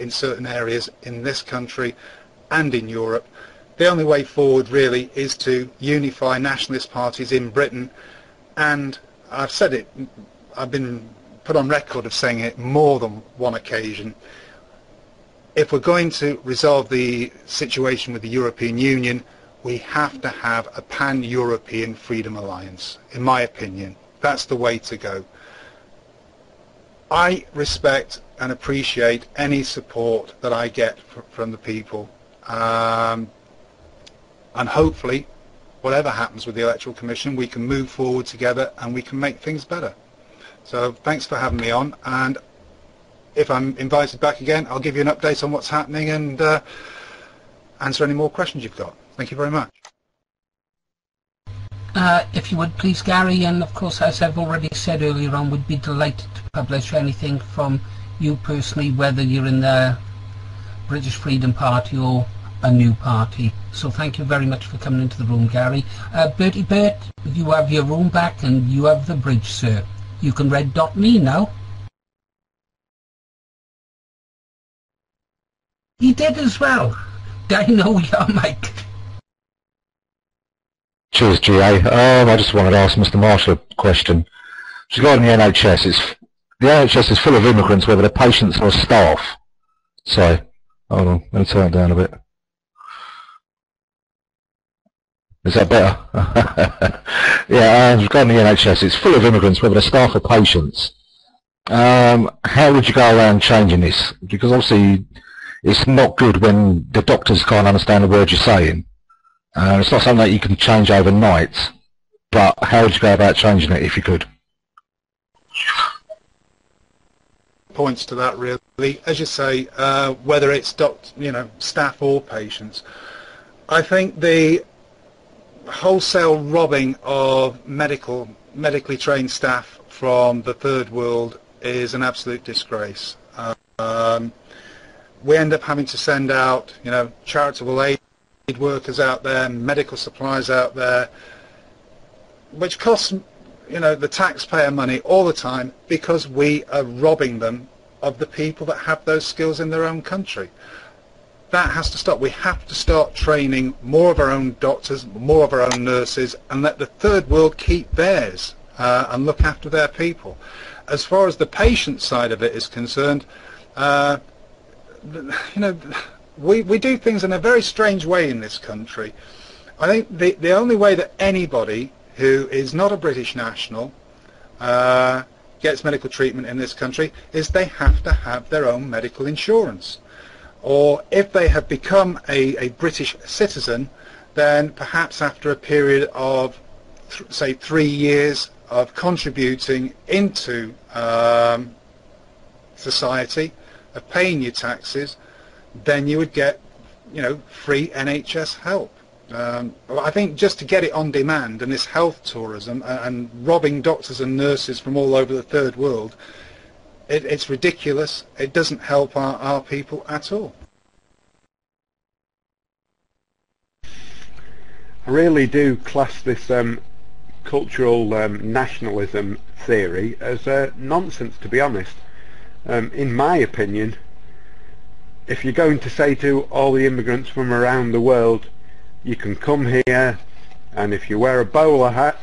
in certain areas in this country and in Europe. The only way forward really is to unify nationalist parties in Britain, and I've said it, I've been put on record of saying it more than one occasion. If we're going to resolve the situation with the European Union, we have to have a pan-European freedom alliance, in my opinion. That's the way to go. I respect and appreciate any support that I get from the people, and hopefully whatever happens with the Electoral Commission, we can move forward together and we can make things better. So thanks for having me on, and if I'm invited back again, I'll give you an update on what's happening and answer any more questions you've got. Thank you very much. If you would please, Gary, and of course, as I've already said earlier on, we'd be delighted to publish anything from you personally, whether you're in the British Freedom Party or a new party. So thank you very much for coming into the room, Gary. Bertie Bert, you have your room back and you have the bridge, sir. You can red dot me now. He did as well. I know your mic. Cheers, GA. I just wanted to ask Mr. Marshall a question. Regarding the NHS, the NHS is full of immigrants, whether they're patients or staff. Sorry, hold on, let me turn it down a bit. Is that better? Yeah, regarding the NHS, it's full of immigrants, whether they're staff or patients. How would you go around changing this? Because obviously it's not good when the doctors can't understand the words you're saying. It's not something that you can change overnight, but how would you go about changing it if you could? Points to that really, as you say, whether it's staff or patients. I think the wholesale robbing of medically trained staff from the third world is an absolute disgrace. We end up having to send out, charitable aid workers out there, medical supplies out there, which costs, the taxpayer money all the time, because we are robbing them of the people that have those skills in their own country. That has to stop. We have to start training more of our own doctors, more of our own nurses, and let the third world keep theirs and look after their people. As far as the patient side of it is concerned, we do things in a very strange way in this country. I think the only way that anybody who is not a British national gets medical treatment in this country is they have to have their own medical insurance. Or if they have become a British citizen, then perhaps after a period of, say, 3 years of contributing into society, of paying your taxes, then you would get, free NHS help. I think just to get it on demand and this health tourism and robbing doctors and nurses from all over the third world, it's ridiculous. It doesn't help our people at all. I really do class this cultural nationalism theory as nonsense, to be honest. In my opinion, if you're going to say to all the immigrants from around the world, you can come here, and if you wear a bowler hat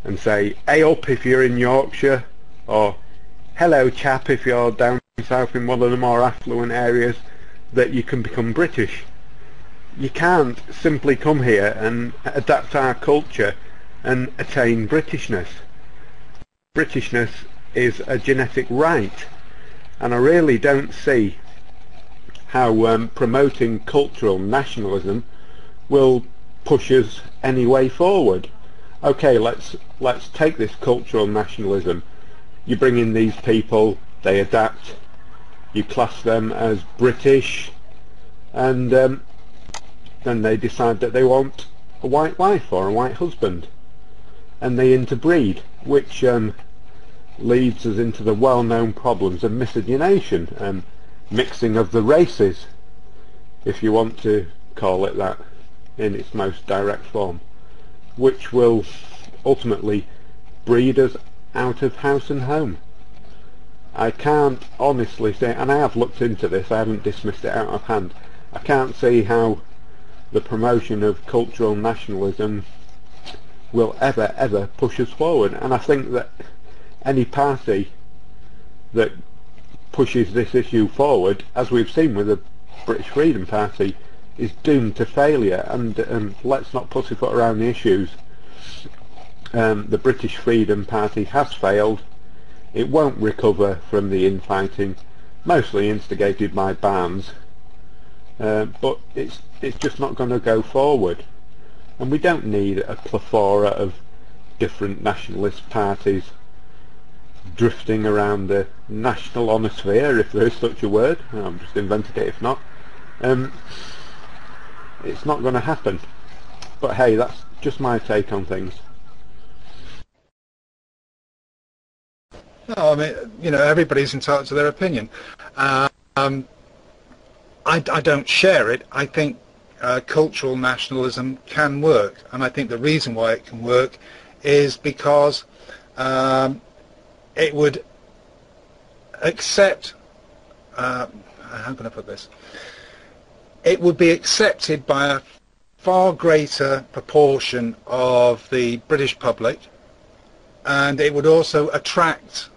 and say "hey up" if you're in Yorkshire, or "hello chap" if you're down south in one of the more affluent areas, that you can become British. You can't simply come here and adapt our culture and attain Britishness. Britishness is a genetic right, and I really don't see how promoting cultural nationalism will push us any way forward. Okay, let's take this cultural nationalism. You bring in these people, they adapt, you class them as British, and then they decide that they want a white wife or a white husband, and they interbreed, which leads us into the well-known problems of miscegenation and mixing of the races, if you want to call it that in its most direct form, which will ultimately breed us out of house and home. I can't honestly say, and I have looked into this, I haven't dismissed it out of hand, I can't see how the promotion of cultural nationalism will ever push us forward. And I think that any party that pushes this issue forward, as we've seen with the British Freedom Party, is doomed to failure. And let's not pussyfoot around the issues. The British Freedom Party has failed. It won't recover from the infighting, mostly instigated by Barnes, but it's just not going to go forward. And we don't need a plethora of different nationalist parties drifting around the national honosphere, if there is such a word. I've just invented it if not. It's not going to happen. But hey, that's just my take on things. No, I mean, you know, everybody's entitled to their opinion. I don't share it. I think cultural nationalism can work, and I think the reason why it can work is because it would accept, how can I put this? It would be accepted by a far greater proportion of the British public, and it would also attract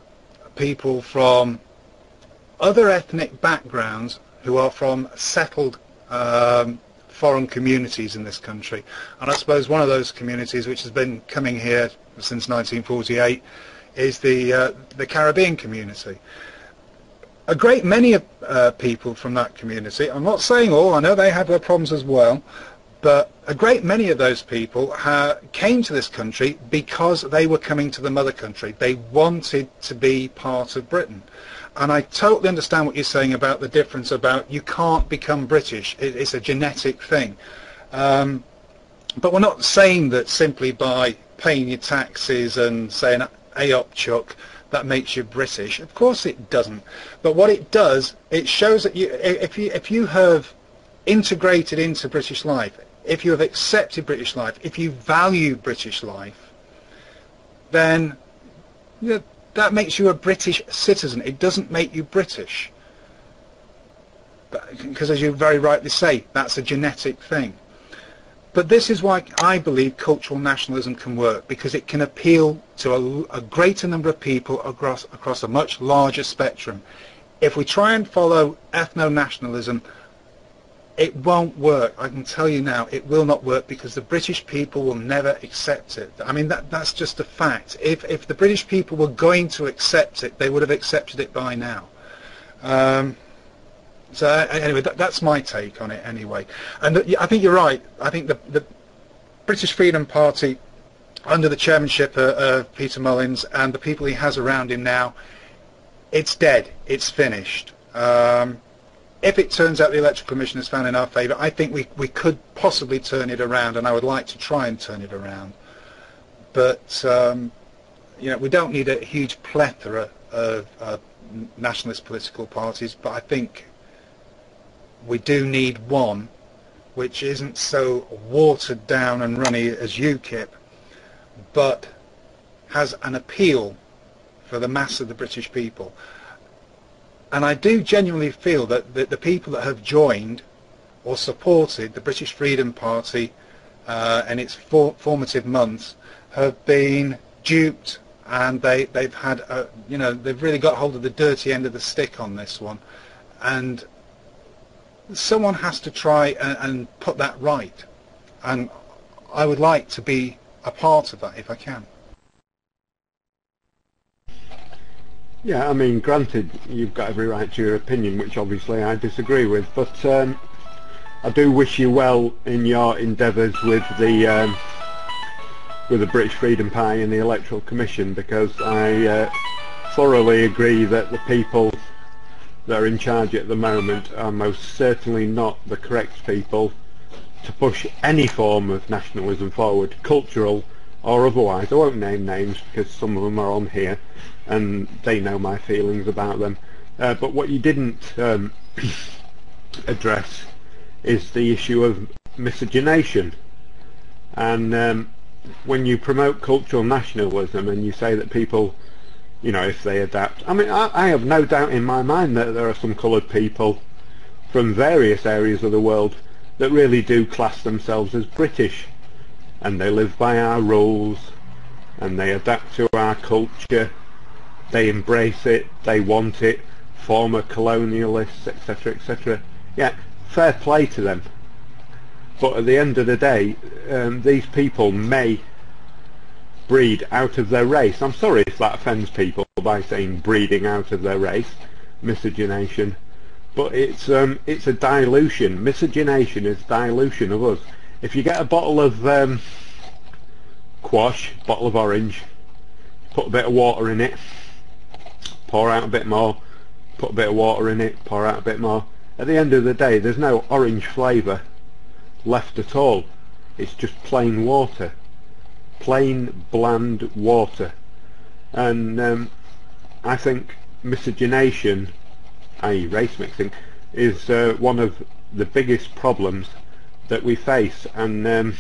people from other ethnic backgrounds who are from settled foreign communities in this country. And I suppose one of those communities which has been coming here since 1948 is the Caribbean community. A great many people from that community, I'm not saying all, I know they have their problems as well, but a great many of those people came to this country because they were coming to the mother country. They wanted to be part of Britain. And I totally understand what you're saying about the difference about you can't become British. It's a genetic thing. But we're not saying that simply by paying your taxes and saying "Ayop Chuck" that makes you British. Of course it doesn't. But what it does, it shows that if you have integrated into British life, if you have accepted British life, if you value British life, then that makes you a British citizen. It doesn't make you British. Because as you very rightly say, that's a genetic thing. But this is why I believe cultural nationalism can work, because it can appeal to a greater number of people across a much larger spectrum. If we try and follow ethno-nationalism, it won't work. I can tell you now, it will not work, because the British people will never accept it. I mean, that's just a fact. If the British people were going to accept it, they would have accepted it by now. So anyway, that's my take on it anyway. And I think you're right. I think the British Freedom Party, under the chairmanship of Peter Mullins and the people he has around him now, it's dead. It's finished. If it turns out the Electoral Commission is found in our favour, I think we could possibly turn it around, and I would like to try and turn it around. But you know, we don't need a huge plethora of nationalist political parties, but I think we do need one which isn't so watered down and runny as UKIP, but has an appeal for the mass of the British people. And I do genuinely feel that the people that have joined or supported the British Freedom Party in its formative months have been duped, and they've had you know, they've really got hold of the dirty end of the stick on this one, and someone has to try and put that right, and I would like to be a part of that if I can. Yeah, I mean, granted, you've got every right to your opinion, which obviously I disagree with, but I do wish you well in your endeavours with the British Freedom Party and the Electoral Commission, because I thoroughly agree that the people that are in charge at the moment are most certainly not the correct people to push any form of nationalism forward, cultural or otherwise. I won't name names because some of them are on here and they know my feelings about them. But what you didn't address is the issue of miscegenation. And when you promote cultural nationalism and you say that people you know, if they adapt. I mean, I have no doubt in my mind that there are some coloured people from various areas of the world that really do class themselves as British, and they live by our rules, and they adapt to our culture, they embrace it, they want it, former colonialists, etc., etc. Yeah, fair play to them. But at the end of the day, these people may breed out of their race. I'm sorry if that offends people by saying breeding out of their race, miscegenation, but it's a dilution. Miscegenation is dilution of us. If you get a bottle of quash, bottle of orange, put a bit of water in it, pour out a bit more, put a bit of water in it, pour out a bit more, at the end of the day there's no orange flavour left at all. It's just plain water, plain bland water. And I think miscegenation, i.e. race mixing, is one of the biggest problems that we face, and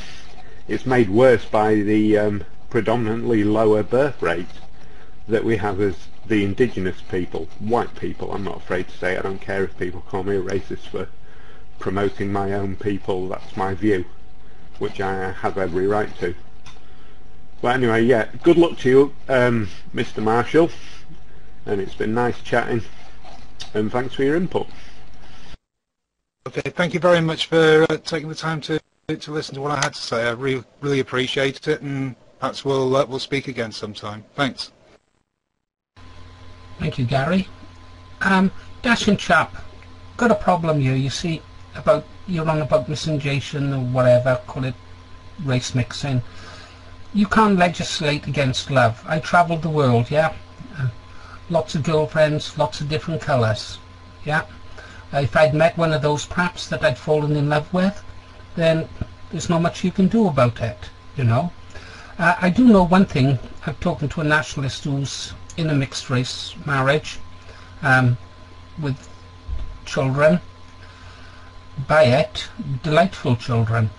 it's made worse by the predominantly lower birth rate that we have as the indigenous people, white people. I'm not afraid to say it. I don't care if people call me a racist for promoting my own people. That's my view, which I have every right to. But anyway, yeah, good luck to you, Mr. Marshall, and it's been nice chatting, and thanks for your input. Okay, thank you very much for taking the time to listen to what I had to say. I really appreciate it, and perhaps we'll speak again sometime. Thanks. Thank you, Gary. Dashing chap, got a problem here. You see, you're on about miscegenation or whatever, call it race mixing. You can't legislate against love. I travelled the world, yeah. Lots of girlfriends, lots of different colours, yeah. If I'd met one of those perhaps that I'd fallen in love with, then there's not much you can do about it, you know. I do know one thing. I've talked to a nationalist who's in a mixed race marriage with children, by it, delightful children.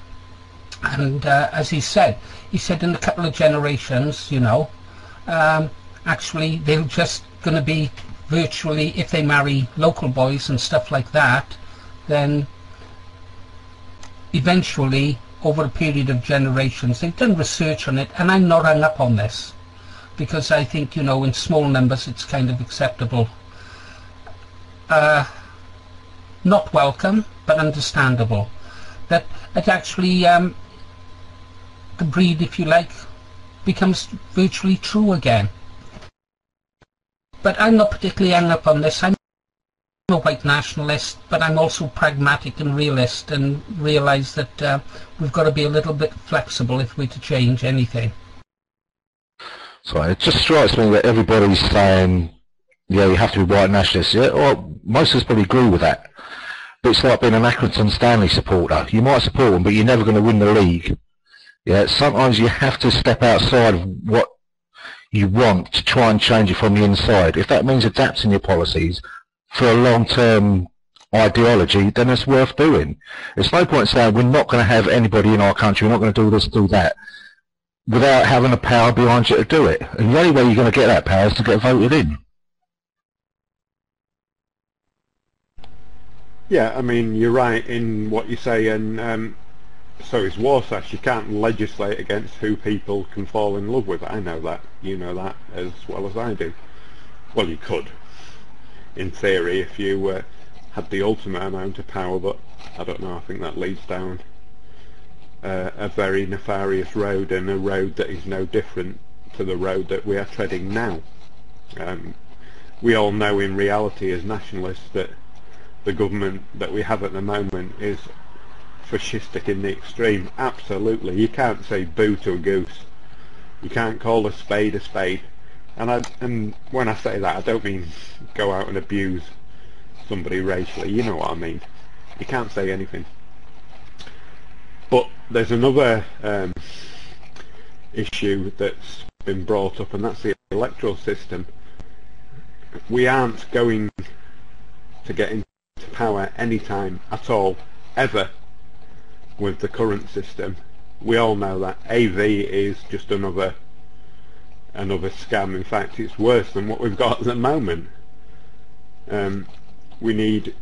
And as he said in a couple of generations, you know, actually they're just going to be virtually, if they marry local boys and stuff like that, then eventually over a period of generations, they've done research on it, and I'm not hung up on this because I think, you know, in small numbers it's kind of acceptable. Not welcome, but understandable. That it actually the breed, if you like, becomes virtually true again. But I'm not particularly hung up on this. I'm a white nationalist, but I'm also pragmatic and realist, and realise that we've got to be a little bit flexible if we're to change anything. So it just strikes me that everybody's saying, yeah, you have to be white nationalist. Yeah, well, most of us probably agree with that. But it's like being an Accrington Stanley supporter. You might support them, but you're never going to win the league. Yeah, sometimes you have to step outside of what you want to try and change it from the inside. If that means adapting your policies for a long-term ideology, then it's worth doing. There's no point saying we're not going to have anybody in our country, we're not going to do this, do that, without having the power behind you to do it. And the only way you're going to get that power is to get voted in. Yeah, I mean, you're right in what you say, and so is Warsash. You can't legislate against who people can fall in love with. I know that. You know that as well as I do. Well, you could, in theory, if you had the ultimate amount of power, but I don't know. I think that leads down a very nefarious road, and a road that is no different to the road that we are treading now. We all know in reality as nationalists that the government that we have at the moment is fascistic in the extreme. Absolutely. You can't say boo to a goose. You can't call a spade a spade. And when I say that, I don't mean go out and abuse somebody racially. You know what I mean. You can't say anything. But there's another issue that's been brought up, and that's the electoral system. We aren't going to get into power anytime at all, ever, with the current system. We all know that. AV is just another another scam. In fact, it's worse than what we've got at the moment. We need